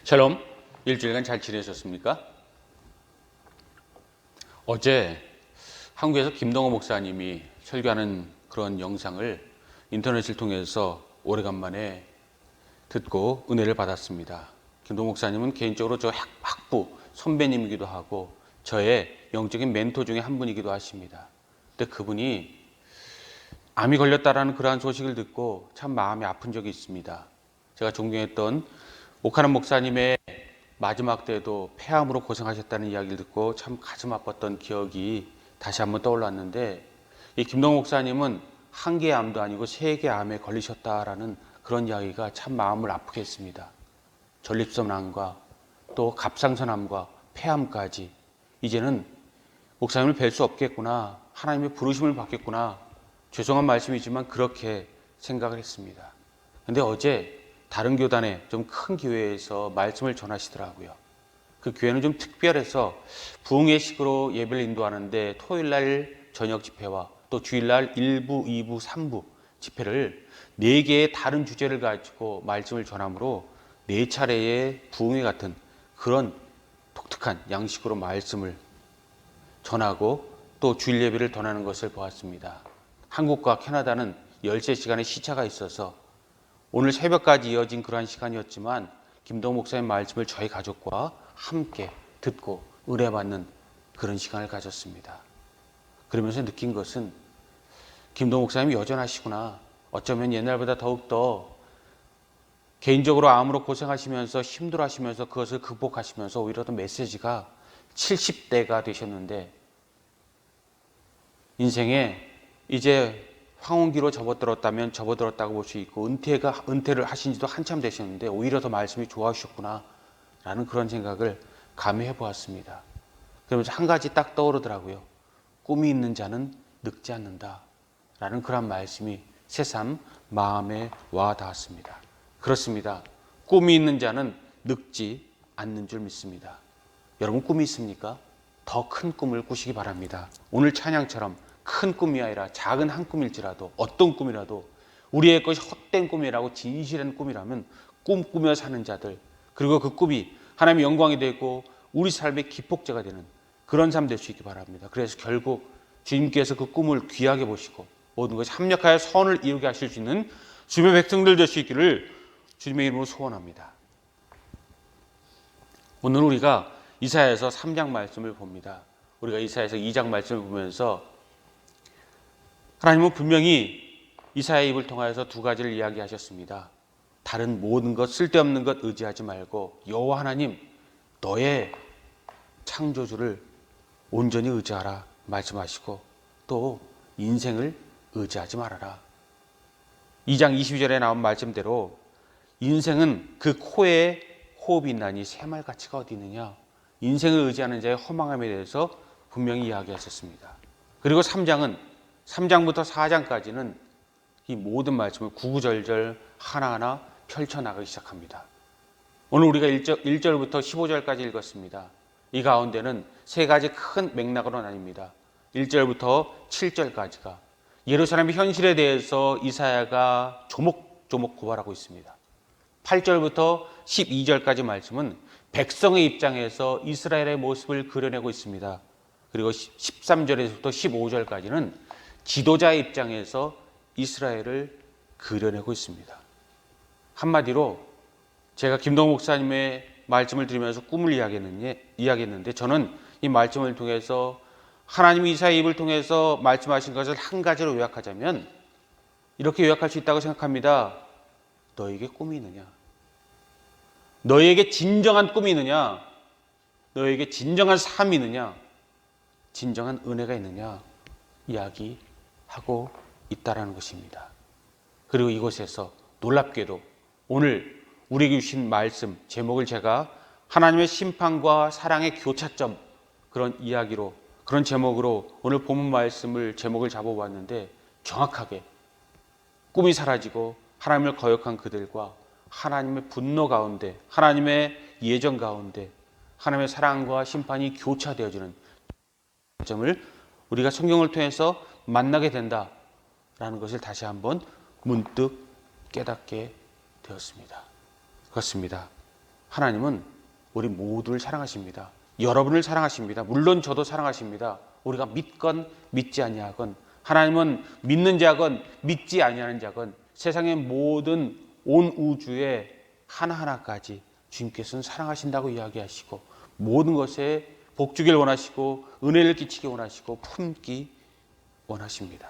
샬롬, 일주일간 잘 지내셨습니까? 어제 한국에서 김동호 목사님이 설교하는 그런 영상을 인터넷을 통해서 오래간만에 듣고 은혜를 받았습니다. 김동호 목사님은 개인적으로 저 학부 선배님이기도 하고 저의 영적인 멘토 중에 한 분이기도 하십니다. 근데 그분이 암이 걸렸다라는 그러한 소식을 듣고 참 마음이 아픈 적이 있습니다. 제가 존경했던 오카는 목사님의 마지막 때도 폐암으로 고생하셨다는 이야기를 듣고 참 가슴 아팠던 기억이 다시 한번 떠올랐는데, 이 김동호 목사님은 한 개의 암도 아니고 세 개의 암에 걸리셨다라는 그런 이야기가 참 마음을 아프게 했습니다. 전립선암과 또 갑상선암과 폐암까지. 이제는 목사님을 뵐 수 없겠구나, 하나님의 부르심을 받겠구나, 죄송한 말씀이지만 그렇게 생각을 했습니다. 근데 어제 다른 교단의 좀 큰 교회에서 말씀을 전하시더라고요. 그 교회는 좀 특별해서 부흥회식으로 예배를 인도하는데 토요일날 저녁 집회와 또 주일날 1부, 2부, 3부 집회를 4개의 다른 주제를 가지고 말씀을 전함으로 4차례의 부흥회 같은 그런 독특한 양식으로 말씀을 전하고 또 주일 예배를 전하는 것을 보았습니다. 한국과 캐나다는 13시간의 시차가 있어서 오늘 새벽까지 이어진 그러한 시간이었지만 김동호 목사님 말씀을 저희 가족과 함께 듣고 의뢰받는 그런 시간을 가졌습니다. 그러면서 느낀 것은 김동호 목사님이 여전하시구나. 어쩌면 옛날보다 더욱더 개인적으로 암으로 고생하시면서 힘들어하시면서 그것을 극복하시면서 오히려 더 메시지가 70대가 되셨는데 인생에 이제 황혼기로 접어들었다면 접어들었다고 볼 수 있고 은퇴를 하신 지도 한참 되셨는데 오히려 더 말씀이 좋아하셨구나 라는 그런 생각을 감회해 보았습니다. 그러면서 한 가지 딱 떠오르더라고요. 꿈이 있는 자는 늙지 않는다 라는 그런 말씀이 새삼 마음에 와 닿았습니다. 그렇습니다. 꿈이 있는 자는 늙지 않는 줄 믿습니다. 여러분 꿈이 있습니까? 더 큰 꿈을 꾸시기 바랍니다. 오늘 찬양처럼 큰 꿈이 아니라 작은 한 꿈일지라도 어떤 꿈이라도 우리의 것이 헛된 꿈이라고 진실한 꿈이라면 꿈꾸며 사는 자들, 그리고 그 꿈이 하나님의 영광이 되고 우리 삶의 기폭제가 되는 그런 삶 될 수 있기 바랍니다. 그래서 결국 주님께서 그 꿈을 귀하게 보시고 모든 것이 합력하여 선을 이루게 하실 수 있는 주님의 백성들 될 수 있기를 주님의 이름으로 소원합니다. 오늘 우리가 이사야서 3장 말씀을 봅니다. 우리가 이사야서 2장 말씀을 보면서 하나님은 분명히 이사야의 입을 통하여서 두 가지를 이야기하셨습니다. 다른 모든 것, 쓸데없는 것 의지하지 말고 여호와 하나님 너의 창조주를 온전히 의지하라 말씀하시고 또 인생을 의지하지 말아라. 2장 22절에 나온 말씀대로 인생은 그 코에 호흡이 있나니 새말가치가 어디 있느냐. 인생을 의지하는 자의 허망함에 대해서 분명히 이야기하셨습니다. 그리고 3장부터 4장까지는 이 모든 말씀을 구구절절 하나하나 펼쳐나가기 시작합니다. 오늘 우리가 1절부터 15절까지 읽었습니다. 이 가운데는 세 가지 큰 맥락으로 나뉩니다. 1절부터 7절까지가 예루살렘의 현실에 대해서 이사야가 조목조목 고발하고 있습니다. 8절부터 12절까지 말씀은 백성의 입장에서 이스라엘의 모습을 그려내고 있습니다. 그리고 13절에서부터 15절까지는 지도자의 입장에서 이스라엘을 그려내고 있습니다. 한마디로 제가 김동호 목사님의 말씀을 들으면서 꿈을 이야기했는데 저는 이 말씀을 통해서 하나님이 이사야의 입을 통해서 말씀하신 것을 한 가지로 요약하자면 이렇게 요약할 수 있다고 생각합니다. 너에게 꿈이 있느냐? 너에게 진정한 꿈이 있느냐? 너에게 진정한 삶이 있느냐? 진정한 은혜가 있느냐? 이야기하고 있다라는 것입니다. 그리고 이곳에서 놀랍게도 오늘 우리에게 주신 말씀 제목을 제가 하나님의 심판과 사랑의 교차점 그런 이야기로 그런 제목으로 오늘 본문 말씀을 제목을 잡아봤는데 정확하게 꿈이 사라지고 하나님을 거역한 그들과 하나님의 분노 가운데 하나님의 예정 가운데 하나님의 사랑과 심판이 교차되어지는 점을 우리가 성경을 통해서 만나게 된다라는 것을 다시 한번 문득 깨닫게 되었습니다. 그렇습니다. 하나님은 우리 모두를 사랑하십니다. 여러분을 사랑하십니다. 물론 저도 사랑하십니다. 우리가 믿건 믿지 아니하건, 하나님은 믿는 자건 믿지 아니하는 자건 세상의 모든 온 우주의 하나하나까지 주님께서는 사랑하신다고 이야기하시고 모든 것에 복 주길 원하시고 은혜를 끼치기 원하시고 품기 원하십니다.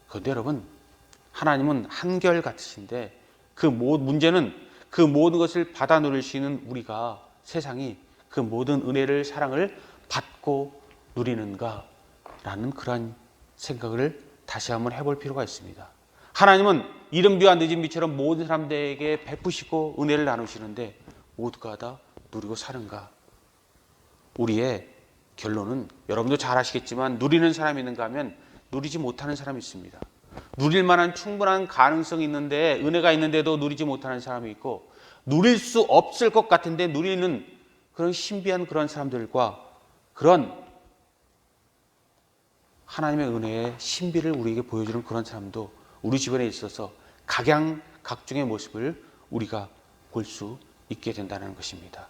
그런데 여러분, 하나님은 한결같으신데 문제는 그 모든 것을 받아 누리시는 우리가, 세상이 그 모든 은혜를, 사랑을 받고 누리는가라는 그러한 생각을 다시 한번 해볼 필요가 있습니다. 하나님은 이른 비와 늦은 비처럼 모든 사람들에게 베푸시고 은혜를 나누시는데 모두가 다 누리고 사는가? 우리의 결론은 여러분도 잘 아시겠지만 누리는 사람이 있는가 하면 누리지 못하는 사람이 있습니다. 누릴 만한 충분한 가능성이 있는데, 은혜가 있는데도 누리지 못하는 사람이 있고, 누릴 수 없을 것 같은데 누리는 그런 신비한 그런 사람들과 그런 하나님의 은혜의 신비를 우리에게 보여주는 그런 사람도 우리 주변에 있어서 각양각중의 모습을 우리가 볼 수 있게 된다는 것입니다.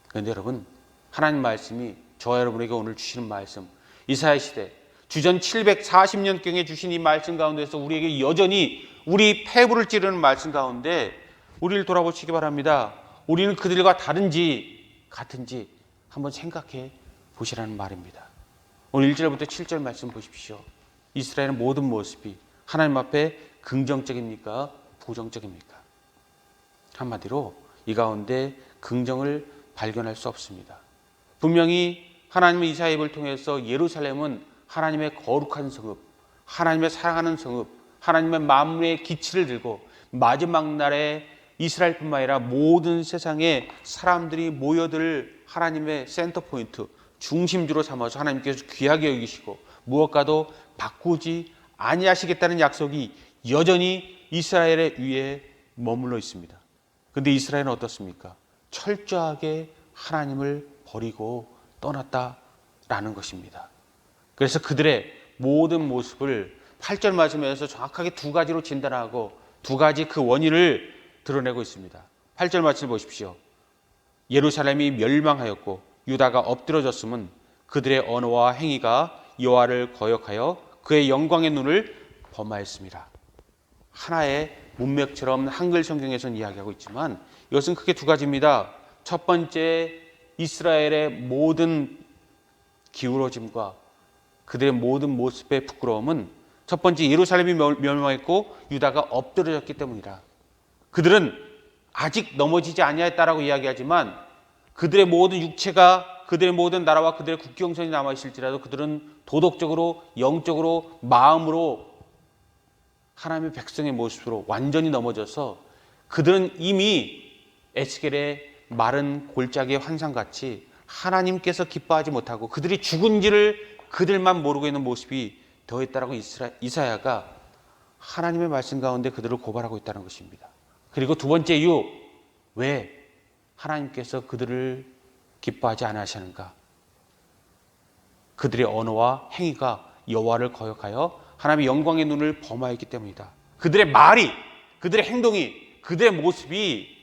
그런데 여러분, 하나님 말씀이 저와 여러분에게 오늘 주시는 말씀, 이사야 시대 주전 740년경에 주신 이 말씀 가운데서 우리에게 여전히 우리 폐부를 찌르는 말씀 가운데 우리를 돌아보시기 바랍니다. 우리는 그들과 다른지 같은지 한번 생각해 보시라는 말입니다. 오늘 1절부터 7절 말씀 보십시오. 이스라엘의 모든 모습이 하나님 앞에 긍정적입니까? 부정적입니까? 한마디로 이 가운데 긍정을 발견할 수 없습니다. 분명히 하나님은 이사야 입을 통해서 예루살렘은 하나님의 거룩한 성읍, 하나님의 사랑하는 성읍, 하나님의 만물의 기치를 들고 마지막 날에 이스라엘뿐만 아니라 모든 세상의 사람들이 모여들 하나님의 센터 포인트, 중심주로 삼아서 하나님께서 귀하게 여기시고 무엇과도 바꾸지 아니하시겠다는 약속이 여전히 이스라엘의 위에 머물러 있습니다. 그런데 이스라엘은 어떻습니까? 철저하게 하나님을 버리고 떠났다라는 것입니다. 그래서 그들의 모든 모습을 8절 말씀에서 정확하게 두 가지로 진단하고 두 가지 그 원인을 드러내고 있습니다. 8절 말씀을 보십시오. 예루살렘이 멸망하였고 유다가 엎드러졌음은 그들의 언어와 행위가 여호와를 거역하여 그의 영광의 눈을 범하였습니다. 하나의 문맥처럼 한글 성경에서는 이야기하고 있지만 이것은 크게 두 가지입니다. 첫 번째, 이스라엘의 모든 기울어짐과 그들의 모든 모습의 부끄러움은 첫 번째, 예루살렘이 멸망했고 유다가 엎드러졌기 때문이다. 그들은 아직 넘어지지 아니하였다라고 이야기하지만 그들의 모든 육체가, 그들의 모든 나라와 그들의 국경선이 남아있을지라도 그들은 도덕적으로, 영적으로, 마음으로 하나님의 백성의 모습으로 완전히 넘어져서 그들은 이미 에스겔의 마른 골짜기의 환상같이 하나님께서 기뻐하지 못하고 그들이 죽은지를 그들만 모르고 있는 모습이 더했다라고 이사야가 하나님의 말씀 가운데 그들을 고발하고 있다는 것입니다. 그리고 두 번째 이유, 왜 하나님께서 그들을 기뻐하지 않으시는가? 그들의 언어와 행위가 여호와를 거역하여 하나님의 영광의 눈을 범하였기 때문이다. 그들의 말이, 그들의 행동이, 그들의 모습이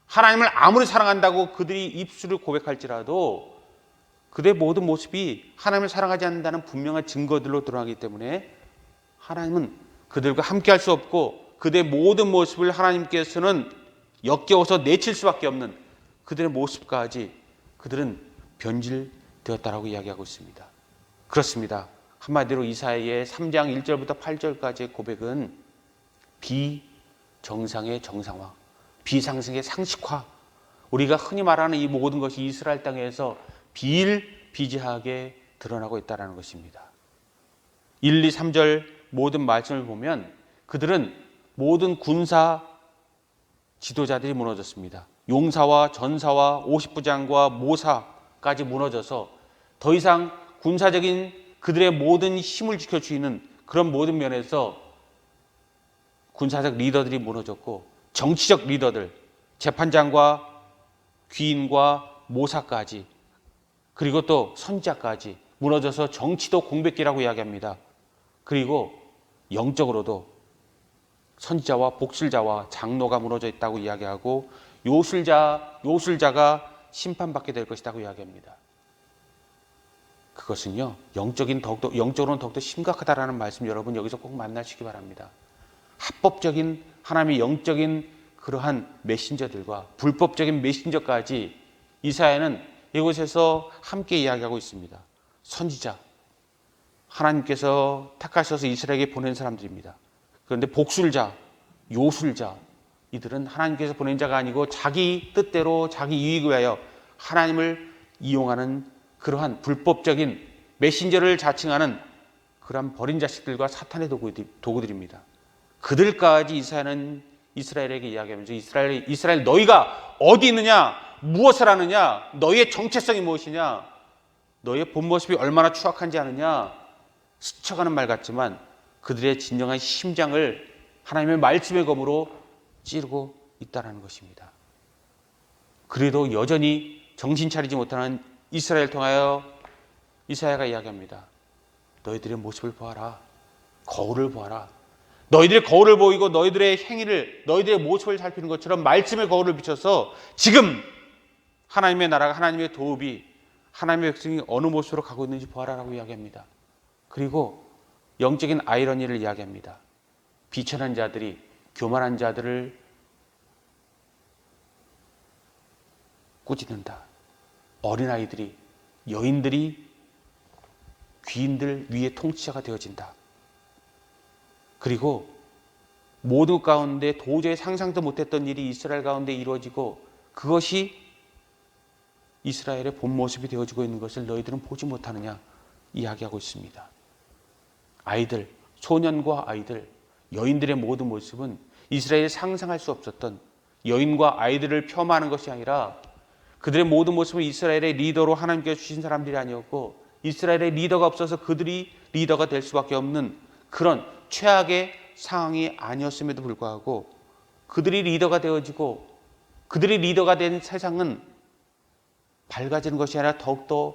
하나님을 아무리 사랑한다고 그들이 입술을 고백할지라도 그들의 모든 모습이 하나님을 사랑하지 않는다는 분명한 증거들로 드러나기 때문에 하나님은 그들과 함께할 수 없고 그들의 모든 모습을 하나님께서는 역겨워서 내칠 수밖에 없는 그들의 모습까지 그들은 변질되었다라고 이야기하고 있습니다. 그렇습니다. 한마디로 이사야의 3장 1절부터 8절까지의 고백은 비정상의 정상화, 비상승의 상식화, 우리가 흔히 말하는 이 모든 것이 이스라엘 땅에서 비일비재하게 드러나고 있다는 것입니다. 1, 2, 3절 모든 말씀을 보면 그들은 모든 군사 지도자들이 무너졌습니다. 용사와 전사와 50부장과 모사까지 무너져서 더 이상 군사적인 그들의 모든 힘을 지켜주는 그런 모든 면에서 군사적 리더들이 무너졌고 정치적 리더들, 재판장과 귀인과 모사까지 그리고 또 선지자까지 무너져서 정치도 공백기라고 이야기합니다. 그리고 영적으로도 선지자와 복술자와 장로가 무너져 있다고 이야기하고 요술자가 심판받게 될 것이라고 이야기합니다. 그것은요, 영적으로는 더욱더 심각하다라는 말씀 여러분 여기서 꼭 만나시기 바랍니다. 합법적인 하나님의 영적인 그러한 메신저들과 불법적인 메신저까지 이사야는 이곳에서 함께 이야기하고 있습니다. 선지자, 하나님께서 택하셔서 이스라엘에게 보낸 사람들입니다. 그런데 복술자, 요술자, 이들은 하나님께서 보낸 자가 아니고 자기 뜻대로 자기 이익을 위하여 하나님을 이용하는 그러한 불법적인 메신저를 자칭하는 그러한 버린 자식들과 사탄의 도구들입니다. 그들까지 이사야는 이스라엘에게 이야기하면서 이스라엘 너희가 어디 있느냐, 무엇을 하느냐, 너희의 정체성이 무엇이냐, 너희의 본 모습이 얼마나 추악한지 아느냐, 스쳐가는 말 같지만 그들의 진정한 심장을 하나님의 말씀의 검으로 찌르고 있다는 것입니다. 그래도 여전히 정신 차리지 못하는 이스라엘을 통하여 이사야가 이야기합니다. 너희들의 모습을 보아라. 거울을 보아라. 너희들의 거울을 보이고 너희들의 행위를, 너희들의 모습을 살피는 것처럼 말씀의 거울을 비춰서 지금 하나님의 나라가, 하나님의 도읍이, 하나님의 백성이 어느 모습으로 가고 있는지 보아라라고 이야기합니다. 그리고 영적인 아이러니를 이야기합니다. 비천한 자들이 교만한 자들을 꾸짖는다. 어린아이들이, 여인들이 귀인들 위에 통치자가 되어진다. 그리고 모두 가운데 도저히 상상도 못했던 일이 이스라엘 가운데 이루어지고 그것이 이스라엘의 본 모습이 되어지고 있는 것을 너희들은 보지 못하느냐 이야기하고 있습니다. 아이들, 소년과 아이들, 여인들의 모든 모습은 이스라엘이 상상할 수 없었던 여인과 아이들을 폄하하는 것이 아니라 그들의 모든 모습은 이스라엘의 리더로 하나님께서 주신 사람들이 아니었고 이스라엘의 리더가 없어서 그들이 리더가 될 수밖에 없는 그런 최악의 상황이 아니었음에도 불구하고 그들이 리더가 되어지고 그들이 리더가 된 세상은 밝아지는 것이 아니라 더욱더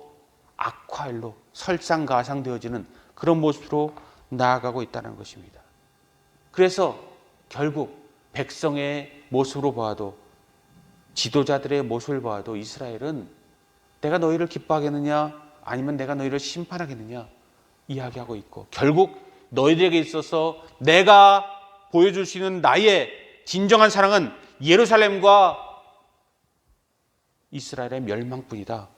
악화일로 설상가상되어지는 그런 모습으로 나아가고 있다는 것입니다. 그래서 결국 백성의 모습으로 보아도 지도자들의 모습을 보아도 이스라엘은 내가 너희를 기뻐하겠느냐 아니면 내가 너희를 심판하겠느냐 이야기하고 있고 결국 너희들에게 있어서 내가 보여줄 수 있는 나의 진정한 사랑은 예루살렘과 이스라엘의 멸망뿐이다.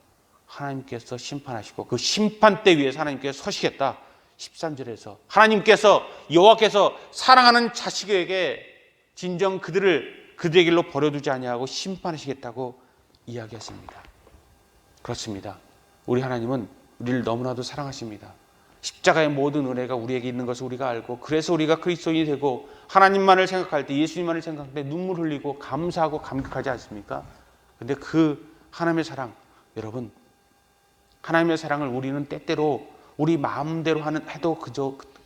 하나님께서 심판하시고 그 심판대 위에서 하나님께서 서시겠다. 13절에서 하나님께서 여호와께서 사랑하는 자식에게 진정 그들의 길로 버려두지 아니하고 심판하시겠다고 이야기했습니다. 그렇습니다. 우리 하나님은 우리를 너무나도 사랑하십니다. 십자가의 모든 은혜가 우리에게 있는 것을 우리가 알고 그래서 우리가 그리스도인이 되고 하나님만을 생각할 때 예수님만을 생각할 때 눈물 흘리고 감사하고 감격하지 않습니까? 그런데 그 하나님의 사랑 여러분 하나님의 사랑을 우리는 때때로 우리 마음대로 해도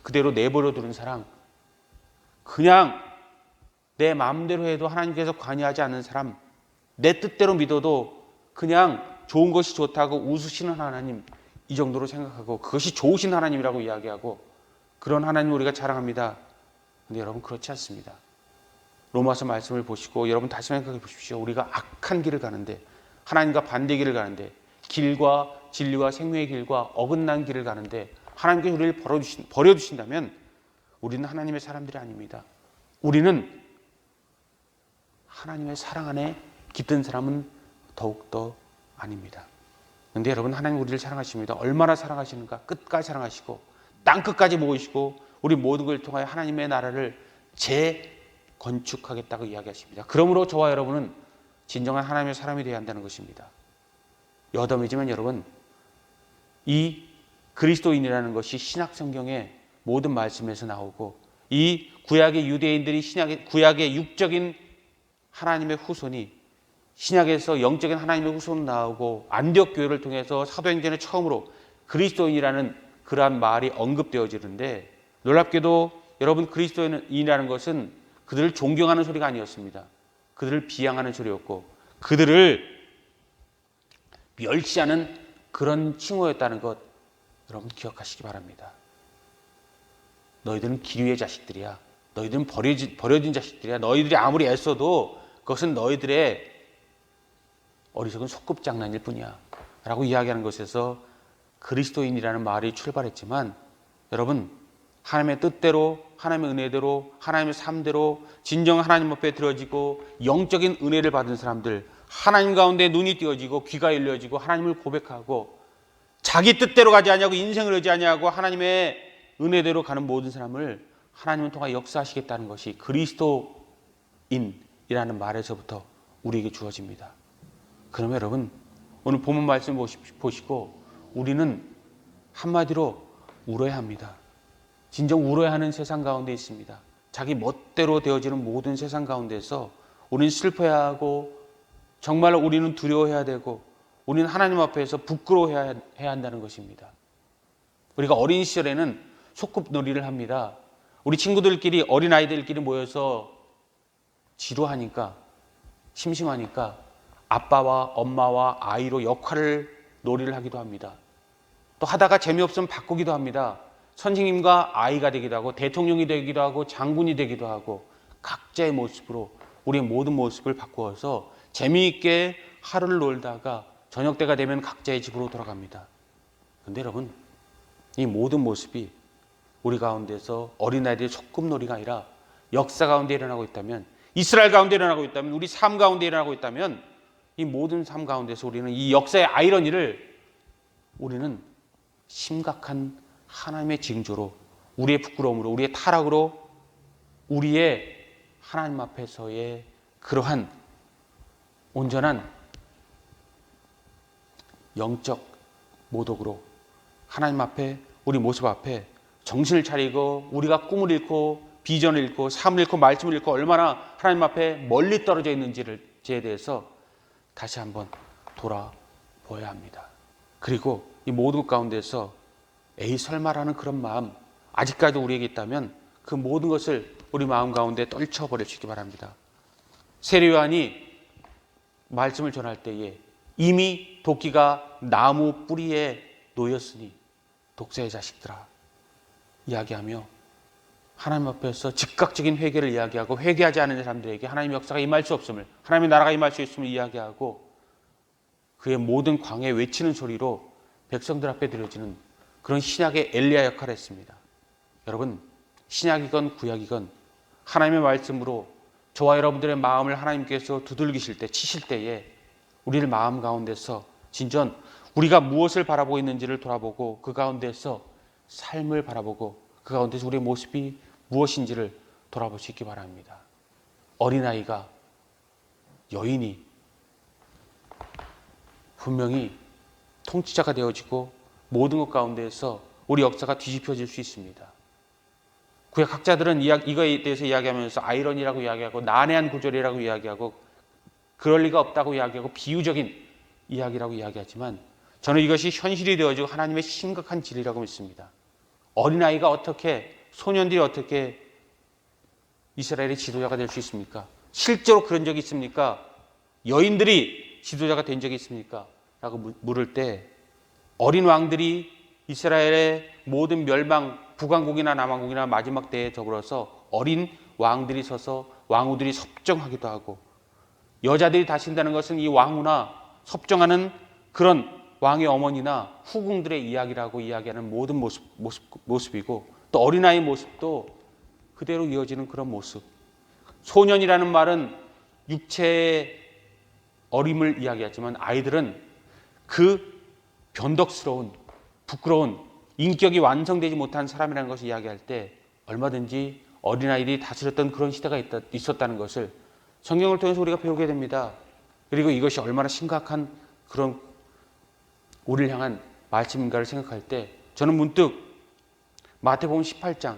그대로 내버려 두는 사랑 그냥 내 마음대로 해도 하나님께서 관여하지 않는 사람 내 뜻대로 믿어도 그냥 좋은 것이 좋다고 웃으시는 하나님 이 정도로 생각하고 그것이 좋으신 하나님이라고 이야기하고 그런 하나님을 우리가 자랑합니다. 그런데 여러분 그렇지 않습니다. 로마서 말씀을 보시고 여러분 다시 생각해 보십시오. 우리가 악한 길을 가는데 하나님과 반대 길을 가는데 길과 진리와 생명의 길과 어긋난 길을 가는데 하나님께서 우리를 버려두신다면 우리는 하나님의 사람들이 아닙니다. 우리는 하나님의 사랑 안에 깃든 사람은 더욱더 아닙니다. 그런데 여러분 하나님 우리를 사랑하십니다. 얼마나 사랑하시는가 끝까지 사랑하시고 땅끝까지 모으시고 우리 모든 걸 통하여 하나님의 나라를 재건축하겠다고 이야기하십니다. 그러므로 저와 여러분은 진정한 하나님의 사람이 되어야 한다는 것입니다. 여담이지만 여러분 이 그리스도인이라는 것이 신약 성경의 모든 말씀에서 나오고 이 구약의 유대인들이 구약의 육적인 하나님의 후손이 신약에서 영적인 하나님의 후손으로 나오고 안디옥 교회를 통해서 사도행전에 처음으로 그리스도인이라는 그러한 말이 언급되어지는데 놀랍게도 여러분 그리스도인이라는 것은 그들을 존경하는 소리가 아니었습니다. 그들을 비양하는 소리였고 그들을 멸시하는 그런 칭호였다는 것 여러분 기억하시기 바랍니다. 너희들은 기류의 자식들이야. 너희들은 버려진 자식들이야. 너희들이 아무리 애써도 그것은 너희들의 어리석은 소꿉장난일 뿐이야 라고 이야기하는 것에서 그리스도인이라는 말이 출발했지만, 여러분, 하나님의 뜻대로, 하나님의 은혜대로, 하나님의 삶대로 진정 하나님 앞에 들어지고 영적인 은혜를 받은 사람들, 하나님 가운데 눈이 띄어지고 귀가 열려지고 하나님을 고백하고 자기 뜻대로 가지 아니하고 인생을 의지하냐고 하나님의 은혜대로 가는 모든 사람을 하나님은 통하 역사하시겠다는 것이 그리스도인이라는 말에서부터 우리에게 주어집니다. 그러면 여러분, 오늘 본문 말씀 보시고 우리는 한마디로 울어야 합니다. 진정 울어야 하는 세상 가운데 있습니다. 자기 멋대로 되어지는 모든 세상 가운데서 우리는 슬퍼해야 하고, 정말 우리는 두려워해야 되고, 우리는 하나님 앞에서 부끄러워해야 한다는 것입니다. 우리가 어린 시절에는 소꿉놀이를 합니다. 우리 친구들끼리, 어린아이들끼리 모여서 지루하니까, 심심하니까 아빠와 엄마와 아이로 놀이를 하기도 합니다. 또 하다가 재미없으면 바꾸기도 합니다. 선생님과 아이가 되기도 하고, 대통령이 되기도 하고, 장군이 되기도 하고, 각자의 모습으로 우리의 모든 모습을 바꾸어서 재미있게 하루를 놀다가 저녁 때가 되면 각자의 집으로 돌아갑니다. 그런데 여러분, 이 모든 모습이 우리 가운데서 어린아이들의 소꿉놀이가 아니라 역사 가운데 일어나고 있다면, 이스라엘 가운데 일어나고 있다면, 우리 삶 가운데 일어나고 있다면, 이 모든 삶 가운데서 우리는 이 역사의 아이러니를 우리는 심각한 하나님의 징조로, 우리의 부끄러움으로, 우리의 타락으로, 우리의 하나님 앞에서의 그러한 온전한 영적 모독으로 하나님 앞에, 우리 모습 앞에 정신을 차리고, 우리가 꿈을 잃고 비전을 잃고 삶을 잃고 말씀을 잃고 얼마나 하나님 앞에 멀리 떨어져 있는지에 대해서 다시 한번 돌아보아야 합니다. 그리고 이 모든 것 가운데서 에이 설마라는 그런 마음 아직까지도 우리에게 있다면 그 모든 것을 우리 마음 가운데 떨쳐버려 주시기 바랍니다. 세례 요한이 말씀을 전할 때에 이미 도끼가 나무 뿌리에 놓였으니 독사의 자식들아 이야기하며 하나님 앞에서 즉각적인 회개를 이야기하고, 회개하지 않은 사람들에게 하나님의 역사가 임할 수 없음을, 하나님의 나라가 임할 수 있음을 이야기하고, 그의 모든 광야에 외치는 소리로 백성들 앞에 들려지는 그런 신약의 엘리야 역할을 했습니다. 여러분, 신약이건 구약이건 하나님의 말씀으로 저와 여러분들의 마음을 하나님께서 두들기실 때, 치실 때에 우리를 마음 가운데서 진전 우리가 무엇을 바라보고 있는지를 돌아보고, 그 가운데서 삶을 바라보고, 그 가운데서 우리의 모습이 무엇인지를 돌아보시기 바랍니다. 어린아이가, 여인이 분명히 통치자가 되어지고 모든 것 가운데에서 우리 역사가 뒤집혀질 수 있습니다. 구약 학자들은 이거에 대해서 이야기하면서 아이러니라고 이야기하고, 난해한 구절이라고 이야기하고, 그럴 리가 없다고 이야기하고, 비유적인 이야기라고 이야기하지만 저는 이것이 현실이 되어지고 하나님의 심각한 진리라고 믿습니다. 어린아이가 어떻게, 소년들이 어떻게 이스라엘의 지도자가 될 수 있습니까? 실제로 그런 적이 있습니까? 여인들이 지도자가 된 적이 있습니까? 라고 물을 때, 어린 왕들이 이스라엘의 모든 멸망, 북왕국이나 남왕국이나 마지막 때에 더불어서 어린 왕들이 서서 왕후들이 섭정하기도 하고, 여자들이 다신다는 것은 이 왕후나 섭정하는 그런 왕의 어머니나 후궁들의 이야기라고 이야기하는 모든 모습이고, 또 어린아이의 모습도 그대로 이어지는 그런 모습. 소년이라는 말은 육체의 어림을 이야기하지만 아이들은 그 변덕스러운, 부끄러운, 인격이 완성되지 못한 사람이라는 것을 이야기할 때 얼마든지 어린아이들이 다스렸던 그런 시대가 있었다는 것을 성경을 통해서 우리가 배우게 됩니다. 그리고 이것이 얼마나 심각한 그런 우리를 향한 말씀인가를 생각할 때 저는 문득 마태복음 18장,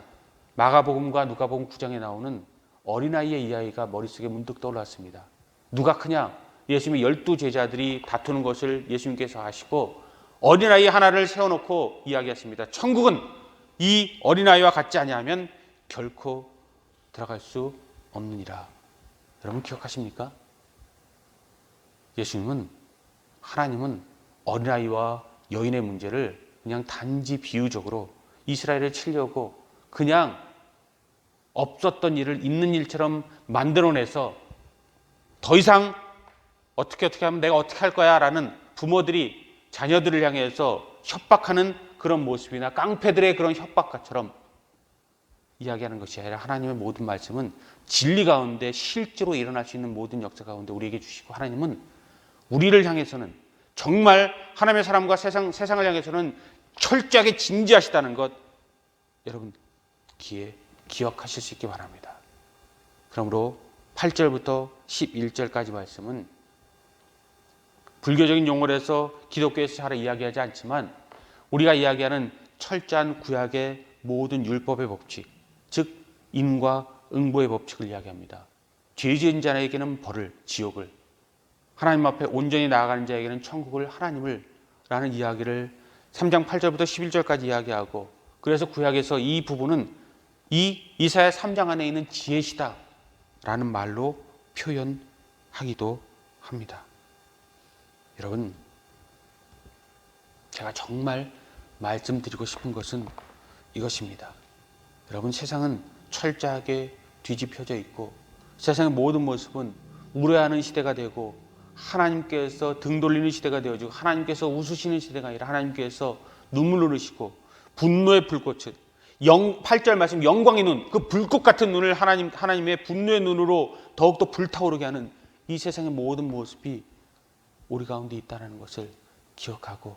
마가복음과 누가복음 9장에 나오는 어린아이의 이야기가 머릿속에 문득 떠올랐습니다. 누가 크냐? 예수님의 12제자들이 다투는 것을 예수님께서 아시고 어린아이 하나를 세워놓고 이야기했습니다. 천국은 이 어린아이와 같지 아니하면 결코 들어갈 수 없느니라. 여러분 기억하십니까? 하나님은 어린아이와 여인의 문제를 그냥 단지 비유적으로 이스라엘을 치려고 그냥 없었던 일을 있는 일처럼 만들어내서 더 이상 어떻게 하면 내가 어떻게 할 거야 라는 부모들이 자녀들을 향해서 협박하는 그런 모습이나 깡패들의 그런 협박처럼 이야기하는 것이 아니라 하나님의 모든 말씀은 진리 가운데 실제로 일어날 수 있는 모든 역사 가운데 우리에게 주시고, 하나님은 우리를 향해서는 정말 하나님의 사람과 세상을 향해서는 철저하게 진지하시다는 것, 여러분 기억하실 수 있기 바랍니다. 그러므로 8절부터 11절까지 말씀은 불교적인 용어로 해서 기독교에서 잘 이야기하지 않지만 우리가 이야기하는 철저한 구약의 모든 율법의 법칙, 즉 인과 응보의 법칙을 이야기합니다. 죄 지은 자에게는 벌을, 지옥을, 하나님 앞에 온전히 나아가는 자에게는 천국을, 하나님을 라는 이야기를 3장 8절부터 11절까지 이야기하고, 그래서 구약에서 이 부분은 이 이사야 3장 안에 있는 지혜시다 라는 말로 표현하기도 합니다. 여러분, 제가 정말 말씀드리고 싶은 것은 이것입니다. 여러분, 세상은 철저하게 뒤집혀져 있고 세상의 모든 모습은 우려하는 시대가 되고 하나님께서 등 돌리는 시대가 되어지고 하나님께서 웃으시는 시대가 아니라 하나님께서 눈물 흘리시고 분노의 불꽃을 8절 말씀 영광의 눈, 그 불꽃 같은 눈을 하나님의 분노의 눈으로 더욱더 불타오르게 하는 이 세상의 모든 모습이 우리 가운데 있다는 것을 기억하고,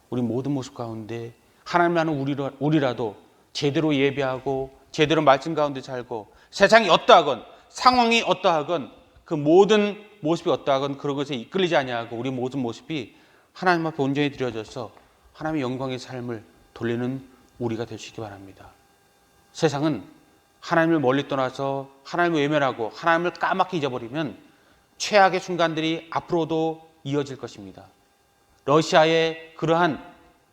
우리 모든 모습 가운데 하나님을 아는 우리라도 제대로 예배하고 제대로 말씀 가운데 살고, 세상이 어떠하건 상황이 어떠하건 그 모든 모습이 어떠하건 그런 것에 이끌리지 아니하고 우리 모든 모습이 하나님 앞에 온전히 드려져서 하나님의 영광의 삶을 돌리는 우리가 될 수 있기 바랍니다. 세상은 하나님을 멀리 떠나서 하나님을 외면하고 하나님을 까맣게 잊어버리면 최악의 순간들이 앞으로도 이어질 것입니다. 러시아의 그러한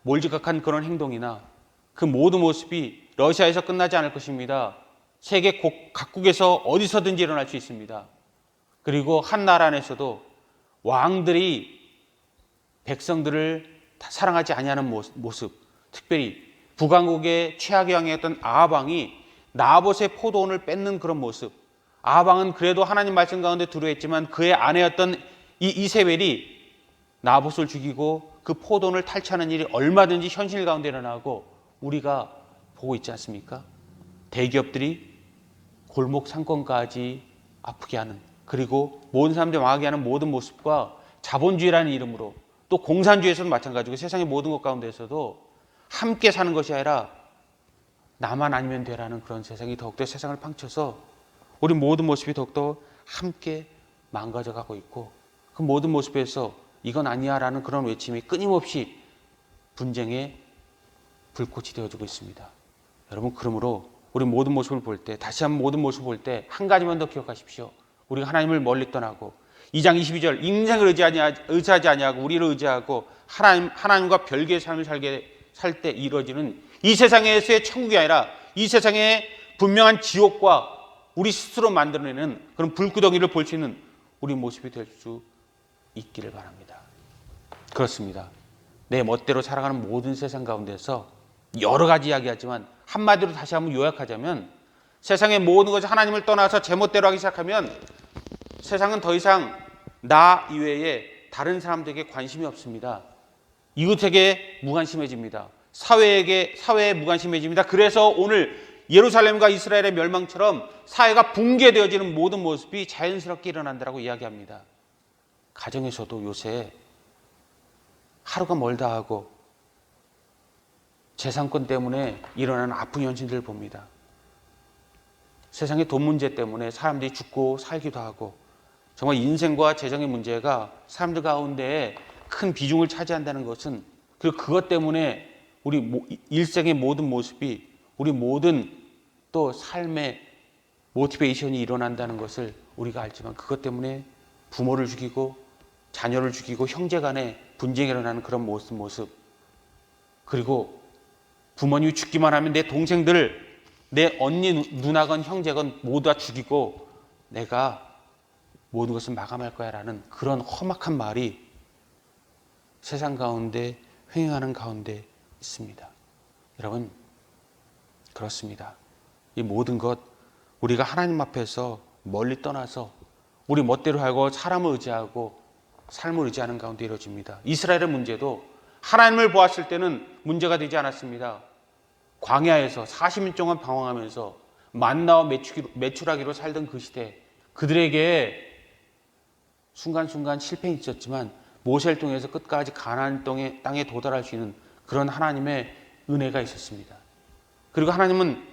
몰지각한 그런 행동이나 그 모든 모습이 러시아에서 끝나지 않을 것입니다. 세계 각국에서 어디서든지 일어날 수 있습니다. 그리고 한 나라 안에서도 왕들이 백성들을 사랑하지 아니하는 모습, 특별히 북왕국의 최악의 왕이었던 아합 왕이 나봇의 포도원을 뺏는 그런 모습. 아합 왕은 그래도 하나님 말씀 가운데 두려워했지만 그의 아내였던 이세벨이 나봇을 죽이고 그 포도원을 탈취하는 일이 얼마든지 현실 가운데 일어나고 우리가 보고 있지 않습니까? 대기업들이 골목 상권까지 아프게 하는, 그리고 모든 사람들이 망하게 하는 모든 모습과 자본주의라는 이름으로, 또 공산주의에서도 마찬가지고 세상의 모든 것 가운데서도 함께 사는 것이 아니라 나만 아니면 되라는 그런 세상이 더욱더 세상을 팡쳐서 우리 모든 모습이 더욱더 함께 망가져가고 있고, 그 모든 모습에서 이건 아니야 라는 그런 외침이 끊임없이 분쟁의 불꽃이 되어지고 있습니다. 여러분, 그러므로 우리 모든 모습을 볼 때, 다시 한번 모든 모습을 볼 때 한 가지만 더 기억하십시오. 우리가 하나님을 멀리 떠나고 2장 22절 인생을 의지하지 아니하고 우리를 의지하고 하나님과 별개의 삶을 살 때 이루어지는 이 세상에서의 천국이 아니라 이 세상의 분명한 지옥과 우리 스스로 만들어내는 그런 불구덩이를 볼 수 있는 우리 모습이 될 수 있기를 바랍니다. 그렇습니다. 내 멋대로 살아가는 모든 세상 가운데서 여러 가지 이야기하지만 한마디로 다시 한번 요약하자면, 세상의 모든 것이 하나님을 떠나서 제멋대로 하기 시작하면 세상은 더 이상 나 이외에 다른 사람들에게 관심이 없습니다. 이웃에게 무관심해집니다. 사회에 무관심해집니다. 그래서 오늘 예루살렘과 이스라엘의 멸망처럼 사회가 붕괴되어지는 모든 모습이 자연스럽게 일어난다고 이야기합니다. 가정에서도 요새 하루가 멀다 하고 재산권 때문에 일어나는 아픈 현실들을 봅니다. 세상의 돈 문제 때문에 사람들이 죽고 살기도 하고, 정말 인생과 재정의 문제가 사람들 가운데 큰 비중을 차지한다는 것은, 그리고 그것 때문에 우리 일생의 모든 모습이, 우리 모든 또 삶의 모티베이션이 일어난다는 것을 우리가 알지만, 그것 때문에 부모를 죽이고 자녀를 죽이고 형제 간에 분쟁이 일어나는 그런 모습, 그리고 부모님이 죽기만 하면 내 동생들, 내 언니, 누나건 형제건 모두 다 죽이고 내가 모든 것을 마감할 거야 라는 그런 험악한 말이 세상 가운데 횡행하는 가운데 있습니다. 여러분, 그렇습니다. 이 모든 것, 우리가 하나님 앞에서 멀리 떠나서 우리 멋대로 하고 사람을 의지하고 삶을 의지하는 가운데 이루어집니다. 이스라엘의 문제도 하나님을 보았을 때는 문제가 되지 않았습니다. 광야에서 40년 동안 방황하면서 만나와 메추라기로 살던 그 시대, 그들에게 순간순간 실패는 있었지만 모세를 통해서 끝까지 가나안 땅에 도달할 수 있는 그런 하나님의 은혜가 있었습니다. 그리고 하나님은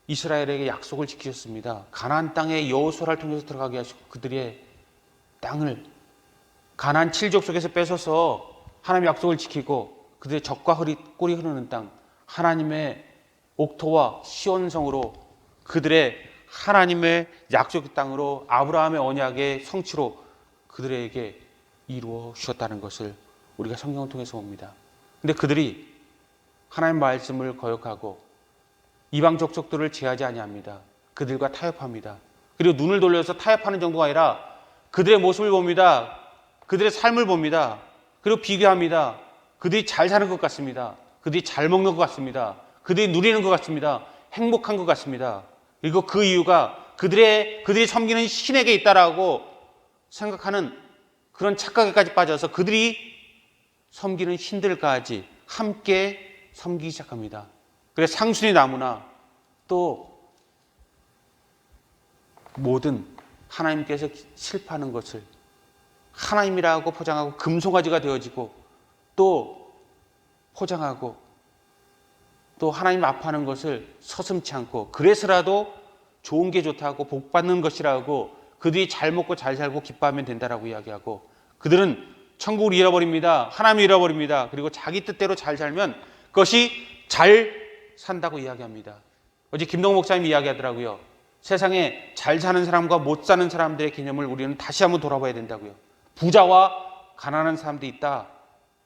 이스라엘에게 약속을 지키셨습니다. 가나안 땅에 여호수아를 통해서 들어가게 하시고 그들의 땅을 가나안 7족속에서 뺏어서 하나님의 약속을 지키고 그들의 젖과 꿀이 흐르는 땅, 하나님의 옥토와 시온성으로 그들의 하나님의 약속의 땅으로 아브라함의 언약의 성취로 그들에게 이루어 주셨다는 것을 우리가 성경을 통해서 봅니다. 근데 그들이 하나님의 말씀을 거역하고 이방 족속들을 제하지 아니합니다. 그들과 타협합니다. 그리고 눈을 돌려서 타협하는 정도가 아니라 그들의 모습을 봅니다. 그들의 삶을 봅니다. 그리고 비교합니다. 그들이 잘 사는 것 같습니다. 그들이 잘 먹는 것 같습니다. 그들이 누리는 것 같습니다. 행복한 것 같습니다. 그리고 그 이유가 그들이 섬기는 신에게 있다라고 생각하는 그런 착각에까지 빠져서 그들이 섬기는 신들까지 함께 섬기기 시작합니다. 그래서 상순이 나무나 또 모든 하나님께서 실패하는 것을 하나님이라고 포장하고 금송아지가 되어지고 또 포장하고 또 하나님 아파하는 것을 서슴지 않고 그래서라도 좋은 게 좋다고 복받는 것이라고 그들이 잘 먹고 잘 살고 기뻐하면 된다라고 이야기하고 그들은 천국을 잃어버립니다. 하나님을 잃어버립니다. 그리고 자기 뜻대로 잘 살면 그것이 잘 산다고 이야기합니다. 어제 김동호 목사님이 이야기하더라고요. 세상에 잘 사는 사람과 못 사는 사람들의 개념을 우리는 다시 한번 돌아봐야 된다고요. 부자와 가난한 사람도 있다.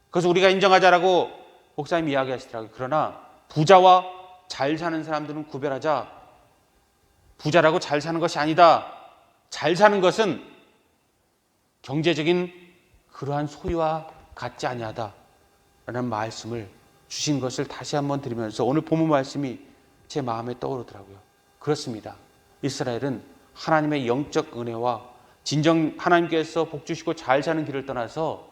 그래서 우리가 인정하자라고 목사님이 이야기하시더라고요. 그러나 부자와 잘 사는 사람들은 구별하자. 부자라고 잘 사는 것이 아니다. 잘 사는 것은 경제적인 그러한 소유와 같지 아니하다 라는 말씀을 주신 것을 다시 한번 드리면서 오늘 본문 말씀이 제 마음에 떠오르더라고요. 그렇습니다. 이스라엘은 하나님의 영적 은혜와 진정 하나님께서 복 주시고 잘 사는 길을 떠나서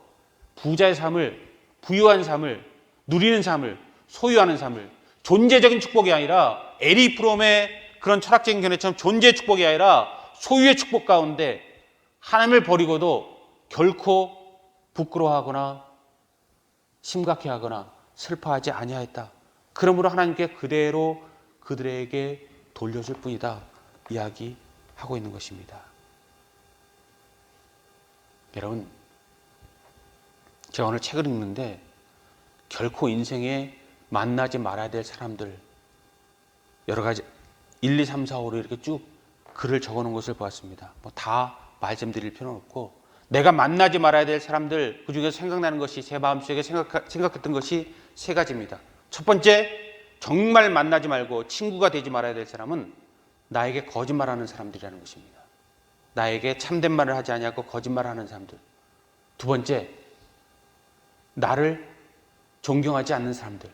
부자의 삶을, 부유한 삶을, 누리는 삶을, 소유하는 삶을, 존재적인 축복이 아니라 에리 프롬의 그런 철학적인 견해처럼 존재의 축복이 아니라 소유의 축복 가운데 하나님을 버리고도 결코 부끄러워하거나 심각해하거나 슬퍼하지 아니하였다. 그러므로 하나님께 그대로 그들에게 돌려줄 뿐이다. 이야기하고 있는 것입니다. 여러분, 제가 오늘 책을 읽는데 결코 인생에 만나지 말아야 될 사람들 여러 가지 1, 2, 3, 4, 5로 이렇게 쭉 글을 적어놓은 것을 보았습니다. 뭐 다 말씀드릴 필요는 없고 내가 만나지 말아야 될 사람들 그중에서 생각나는 것이 제 마음속에 생각했던 것이 세 가지입니다. 첫 번째, 정말 만나지 말고 친구가 되지 말아야 될 사람은 나에게 거짓말하는 사람들이라는 것입니다. 나에게 참된 말을 하지 아니하고 거짓말하는 사람들. 두 번째, 나를 존경하지 않는 사람들,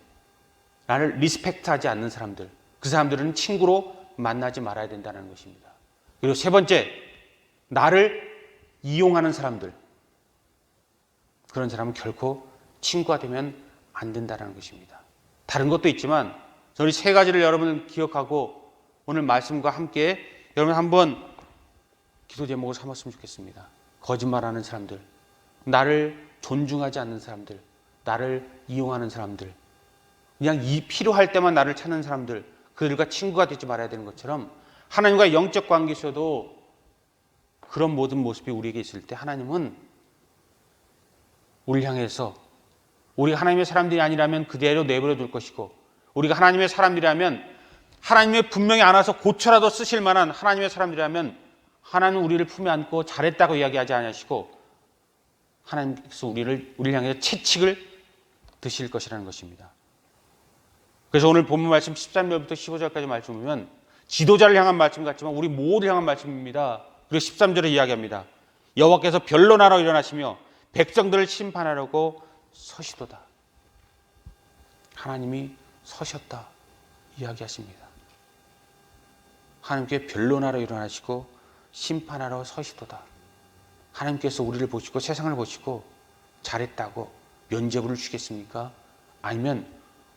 나를 리스펙트하지 않는 사람들, 그 사람들은 친구로 만나지 말아야 된다는 것입니다. 그리고 세 번째, 나를 이용하는 사람들, 그런 사람은 결코 친구가 되면 안 된다는 것입니다. 다른 것도 있지만 저는 세 가지를 여러분 기억하고 오늘 말씀과 함께 여러분 한번 기도 제목을 삼았으면 좋겠습니다. 거짓말하는 사람들, 나를 존중하지 않는 사람들, 나를 이용하는 사람들, 그냥 필요할 때만 나를 찾는 사람들, 그들과 친구가 되지 말아야 되는 것처럼 하나님과 영적 관계에서도 그런 모든 모습이 우리에게 있을 때 하나님은 우리를 향해서 우리가 하나님의 사람들이 아니라면 그대로 내버려 둘 것이고 우리가 하나님의 사람들이라면 하나님의 분명히 안아서 고쳐라도 쓰실 만한 하나님의 사람들이라면 하나님은 우리를 품에 안고 잘했다고 이야기하지 않으시고 하나님께서 우리를 향해서 채찍을 드실 것이라는 것입니다. 그래서 오늘 본문 말씀 13절부터 15절까지 말씀 보면 지도자를 향한 말씀 같지만 우리 모두를 향한 말씀입니다. 그리고 13절에 이야기합니다. 여호와께서 변론하러 일어나시며 백성들을 심판하려고 서시도다. 하나님이 서셨다 이야기하십니다. 하나님께 변론하러 일어나시고 심판하러 서시도다. 하나님께서 우리를 보시고 세상을 보시고 잘했다고 면죄부를 주시겠습니까? 아니면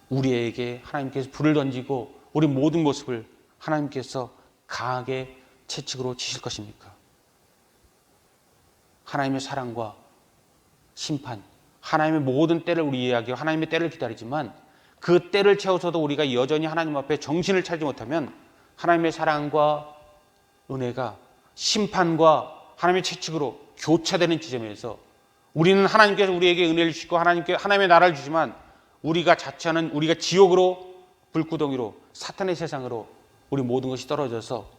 우리에게 하나님께서 불을 던지고 우리 모든 모습을 하나님께서 강하게 채찍으로 치실 것입니까? 하나님의 사랑과 심판, 하나님의 모든 때를 우리 이야기하고 하나님의 때를 기다리지만 그 때를 채워서도 우리가 여전히 하나님 앞에 정신을 차리지 못하면 하나님의 사랑과 은혜가 심판과 하나님의 채찍으로 교차되는 지점에서 우리는 하나님께서 우리에게 은혜를 주시고 하나님의 나라를 주지만 우리가 자처하는 우리가 지옥으로 불구덩이로 사탄의 세상으로 우리 모든 것이 떨어져서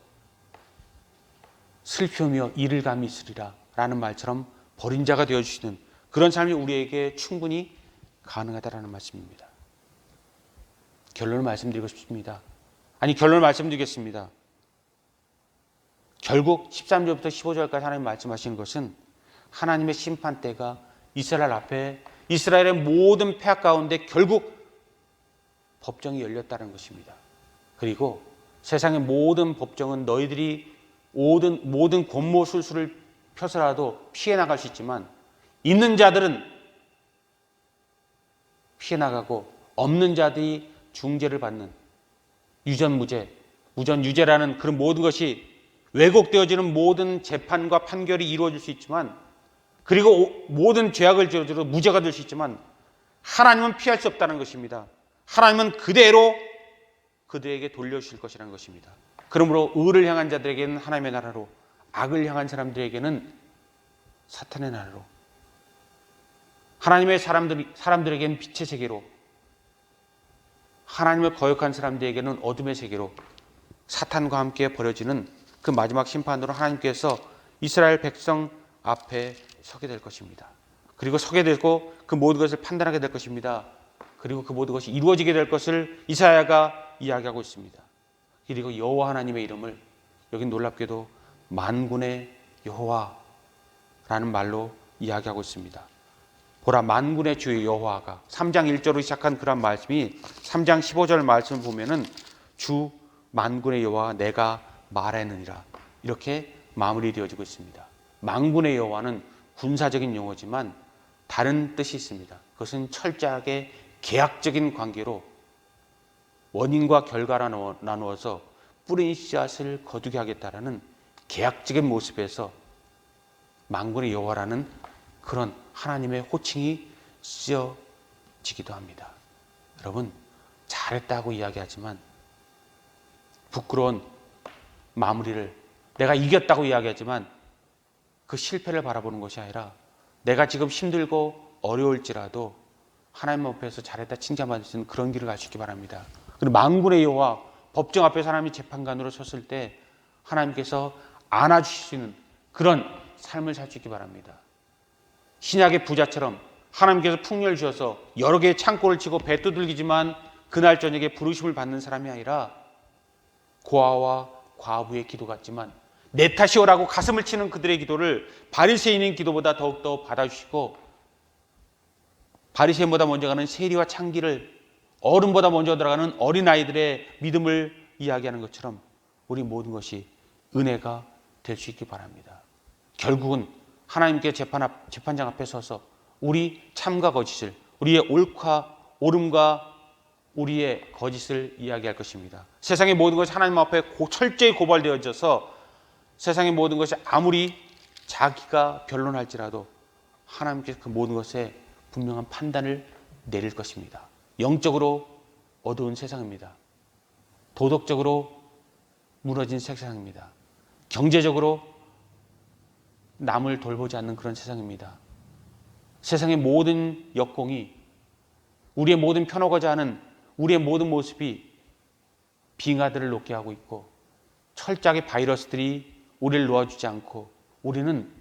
슬프며 이를 감이 있으리라 라는 말처럼 버린 자가 되어주시는 그런 삶이 우리에게 충분히 가능하다라는 말씀입니다. 결론을 말씀드리고 싶습니다. 결론을 말씀드리겠습니다. 결국 13절부터 15절까지 하나님 말씀하시는 것은 하나님의 심판대가 이스라엘 앞에 이스라엘의 모든 폐악 가운데 결국 법정이 열렸다는 것입니다. 그리고 세상의 모든 법정은 너희들이 모든 권모술수를 펴서라도 피해 나갈 수 있지만 있는 자들은 피해 나가고 없는 자들이 중죄를 받는 유전무죄, 무전유죄라는 그런 모든 것이 왜곡되어지는 모든 재판과 판결이 이루어질 수 있지만 그리고 모든 죄악을 지어줘도 무죄가 될 수 있지만 하나님은 피할 수 없다는 것입니다. 하나님은 그대로 그들에게 돌려주실 것이라는 것입니다. 그러므로 의를 향한 자들에게는 하나님의 나라로 악을 향한 사람들에게는 사탄의 나라로 하나님의 사람들에게는 빛의 세계로 하나님을 거역한 사람들에게는 어둠의 세계로 사탄과 함께 벌어지는 그 마지막 심판으로 하나님께서 이스라엘 백성 앞에 서게 될 것입니다. 그리고 서게 되고 그 모든 것을 판단하게 될 것입니다. 그리고 그 모든 것이 이루어지게 될 것을 이사야가 이야기하고 있습니다. 그리고 여호와 하나님의 이름을 여기 놀랍게도 만군의 여호와라는 말로 이야기하고 있습니다. 보라 만군의 주 여호와가 3장 1절로 시작한 그런 말씀이 3장 15절 말씀을 보면은 주 만군의 여호와 내가 말하느니라 이렇게 마무리되어지고 있습니다. 만군의 여호와는 군사적인 용어지만 다른 뜻이 있습니다. 그것은 철저하게 계약적인 관계로 원인과 결과로 나누어서 뿌린 씨앗을 거두게 하겠다라는 계약적인 모습에서 만군의 여호와라는 그런 하나님의 호칭이 쓰여지기도 합니다. 여러분 잘했다고 이야기하지만 부끄러운 마무리를 내가 이겼다고 이야기하지만 그 실패를 바라보는 것이 아니라 내가 지금 힘들고 어려울지라도 하나님 앞에서 잘했다 칭찬받을 수 있는 그런 길을 갈 수 있기 바랍니다. 그리고 만군의 여호와 법정 앞에 사람이 재판관으로 섰을 때 하나님께서 안아주실 수 있는 그런 삶을 살 수 있기 바랍니다. 신약의 부자처럼 하나님께서 풍요를 주셔서 여러 개의 창고를 치고 배 두들기지만 그날 저녁에 부르심을 받는 사람이 아니라 고아와 과부의 기도 같지만 내 탓이오라고 가슴을 치는 그들의 기도를 바리새인인 기도보다 더욱더 받아주시고 바리새인보다 먼저 가는 세리와 창기를 어른보다 먼저 들어가는 어린아이들의 믿음을 이야기하는 것처럼 우리 모든 것이 은혜가 될 수 있기 바랍니다. 결국은 하나님께 재판장 앞에 서서 우리 참과 거짓을 우리의 옳음과 우리의 거짓을 이야기할 것입니다. 세상의 모든 것이 하나님 앞에 철저히 고발되어져서 세상의 모든 것이 아무리 자기가 변론할지라도 하나님께서 그 모든 것에 분명한 판단을 내릴 것입니다. 영적으로 어두운 세상입니다. 도덕적으로 무너진 세상입니다. 경제적으로 남을 돌보지 않는 그런 세상입니다. 세상의 모든 역공이 우리의 모든 편하고자 하는 우리의 모든 모습이 빙하들을 녹게 하고 있고 철저하게 바이러스들이 우리를 놓아주지 않고 우리는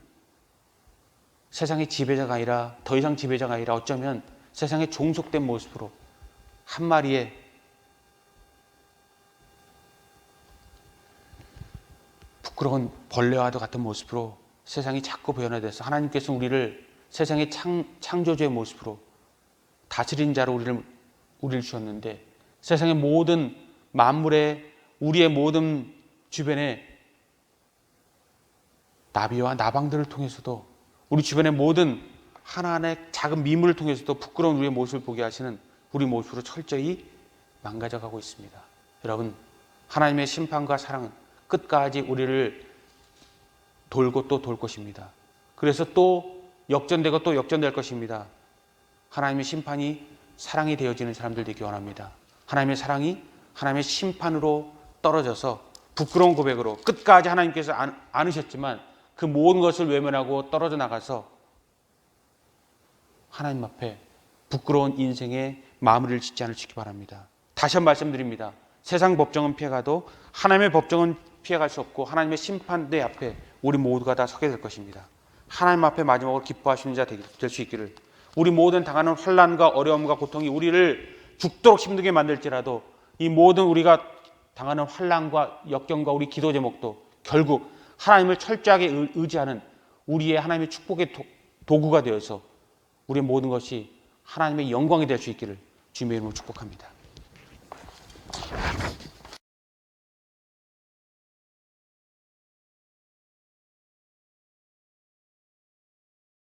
세상의 지배자가 아니라 더 이상 지배자가 아니라 어쩌면 세상에 종속된 모습으로 한 마리의 부끄러운 벌레와도 같은 모습으로 세상이 자꾸 변화돼서 하나님께서 우리를 세상의 창조주의 모습으로 다스린 자로 우리를 주셨는데 세상의 모든 만물에 우리의 모든 주변에 나비와 나방들을 통해서도 우리 주변의 모든 하나하나의 작은 미물을 통해서도 부끄러운 우리의 모습을 보게 하시는 우리 모습으로 철저히 망가져가고 있습니다. 여러분, 하나님의 심판과 사랑은 끝까지 우리를 돌고 또 돌 것입니다. 그래서 또 역전되고 또 역전될 것입니다. 하나님의 심판이 사랑이 되어지는 사람들 되기 원합니다. 하나님의 사랑이 하나님의 심판으로 떨어져서 부끄러운 고백으로 끝까지 하나님께서 안으셨지만 그 모든 것을 외면하고 떨어져 나가서 하나님 앞에 부끄러운 인생의 마무리를 짓지 않으시기 바랍니다. 다시 한번 말씀드립니다. 세상 법정은 피해가도 하나님의 법정은 피해갈 수 없고 하나님의 심판대 앞에 우리 모두가 다 서게 될 것입니다. 하나님 앞에 마지막으로 기뻐하시는 자 될 수 있기를, 우리 모든 당하는 환난과 어려움과 고통이 우리를 죽도록 힘들게 만들지라도 이 모든 우리가 당하는 환난과 역경과 우리 기도 제목도 결국 하나님을 철저하게 의지하는 우리의 하나님의 축복의 도구가 되어서 우리의 모든 것이 하나님의 영광이 될 수 있기를 주님의 이름으로 축복합니다.